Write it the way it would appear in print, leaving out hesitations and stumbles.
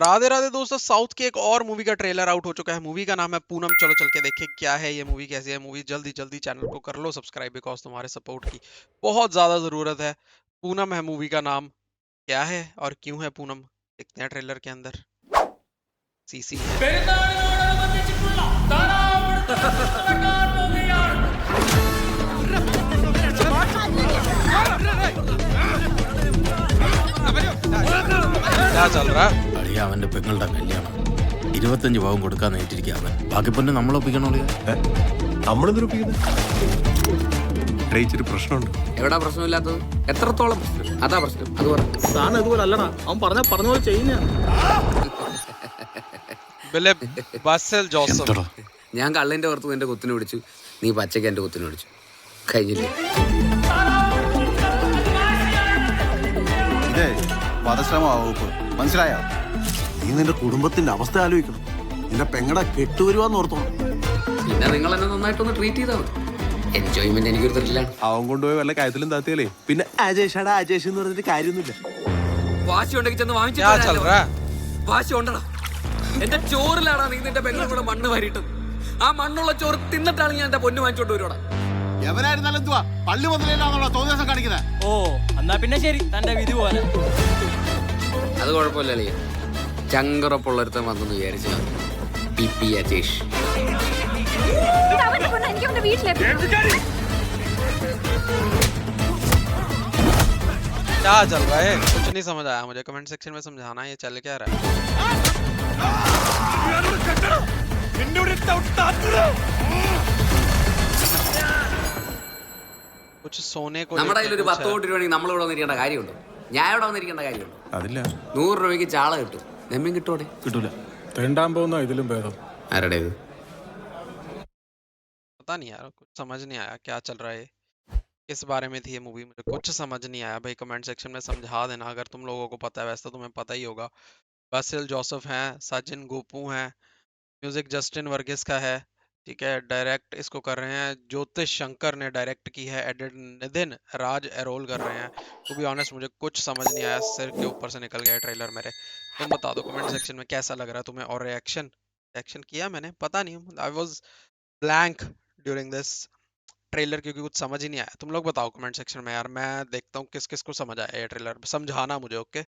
राधे राधे दोस्तों, साउथ की एक और मूवी का ट्रेलर आउट हो चुका है। मूवी का नाम है पूनम। चलो चल के देखें क्या है ये मूवी, कैसी है मूवी। जल्दी जल्दी चैनल को कर लो सब्सक्राइब, बिकॉज तुम्हारे सपोर्ट की बहुत ज्यादा जरूरत है। पूनम है मूवी का नाम। क्या है और क्यों है पूनम, देखते हैं ट्रेलर के अंदर। सीसी है। പെരുന്നാളിനോടനുബന്ധിച്ചിട്ടുള്ള ധാരാവിടുത്തെ നടക്കാൻ പോവുകയാണ്. क्या चल रहा है? അളിയ അവന്റെ പെങ്ങളുടെ കല്യാണം 25 പാവം കൊടുക്കാൻ നേരിട്ടിരിക്കുക അവൻ. ബാക്കി പിന്നെ നമ്മളൊപ്പിക്കണോ? നമ്മളെന്തൊരു ഇച്ചിരി പ്രശ്നമുണ്ട്. എവിടാ പ്രശ്നമില്ലാത്തത്? എത്രത്തോളം പ്രശ്നം? അതാ പ്രശ്നം. അത് പറ. സാധനം അതുപോലെ അല്ലടാ, അവൻ പറഞ്ഞ പോലെ ചെയ്യുന്ന. Basel Joseph. ഞാൻ കള്ളിന്റെ പുറത്ത് നിന്റെ കുത്തിന് പിടിച്ചു, നീ പച്ചയ്ക്ക് എന്റെ കുത്തിന് പിടിച്ചു. കഴിഞ്ഞില്ലേ? ഇതേ വധശ്രമ വകുപ്പ്, മനസ്സിലായോ? നീ നിന്റെ കുടുംബത്തിന്റെ അവസ്ഥ ആലോചിക്കണം. നിന്റെ പെങ്ങടെ കെട്ടുവരുവാന്ന് ഓർത്തോണം. പിന്നെ നിങ്ങൾ എന്നെ നന്നായിട്ടൊന്ന് ട്രീറ്റ് ചെയ്താൽ മതി. എൻജോയ്മെന്റ് എനിക്കൊരു ത്രില്ലാണ്. അവൻ കൊണ്ടുപോയി വല്ല കാര്യത്തിലും താത്തിയാലേ പിന്നെ അജേഷാടാ അജേഷ് എന്ന് പറഞ്ഞിട്ട് കാര്യമൊന്നുമില്ല. വാശി ഉണ്ടെങ്കിൽ ചെന്ന് क्या चल വാങ്ങിച്ചു. रहा है? വാശി ഉണ്ടടാ. എന്റെ ചോറിലാടാ നീ നിന്റെ പെങ്ങളും കൂടെ മണ്ണ് വാരിട്ടത്. ആ മണ്ണുള്ള ചോറ് തിന്നിട്ടാണ് ഞാൻ എന്റെ പൊന്നു വാങ്ങിച്ചോണ്ട് വരുവാടാ. എവനായിരുന്നാലും എന്തുവാ പള്ളി മുതലാണോ തോന്നിയ ദിവസം കാണിക്കുന്നത്? ഓ എന്നാ പിന്നെ ശരി, തന്റെ വിധി പോലെ. അത് കുഴപ്പമില്ല അളിയ. ചങ്കുറപ്പുള്ളൊരുത്തൻ വന്നെന്ന് വിചാരിച്ചാൽ പി പി അജേഷ്. क्या चल रहा है? कुछ नहीं समझ आया मुझे। कमेंट सेक्शन में समझाना ये चल क्या रहा है। कुछ सोने को നമ്മുടെ കയ്യിൽ ഒരു लेके 10 कुछ है। കോടി രൂപയാണെങ്കിൽ നമ്മളിവിടെ വന്നിരിക്കേണ്ട കാര്യമുണ്ടോ? ഞാൻ ഇവിടെ വന്നിരിക്കേണ്ട കാര്യമുണ്ടോ? അതില്ല 100 രൂപയ്ക്ക് ചാള കിട്ടും. നെമ്മീൻ കിട്ടോടെ? കിട്ടൂല. തെണ്ടാൻ പോകുന്ന ഇതിലും ഭേദം. ആരുടേത്? पता नहीं यार, कुछ समझ नहीं आया क्या चल रहा है। किस बारे में थी ये मूवी, मुझे कुछ समझ नहीं आया भाई। कमेंट सेक्शन में समझा देना अगर तुम लोगों को पता है। वैसे तो तुम्हें पता ही होगा। बासिल जोसेफ हैं, सचिन गोपू हैं, म्यूजिक जस्टिन वर्गीस का है, ठीक है। डायरेक्ट इसको कर रहे हैं ज्योतिष शंकर ने डायरेक्ट की है। एडिट नितिन राज एरोल कर रहे हैं। टू बी ऑनेस्ट मुझे कुछ समझ नहीं आया, सिर के ऊपर से निकल गया ट्रेलर मेरे। तुम बता दो कमेंट सेक्शन में कैसा लग रहा है तुम्हें। और रिएक्शन किया मैंने, पता नहीं, I was blank during this trailer, क्योंकि कुछ समझ ही नहीं आया। तुम लोग बताओ कमेंट सेक्शन में यार, मैं देखता हूँ किस किस को समझ आया ये ट्रेलर। समझाना मुझे, ओके।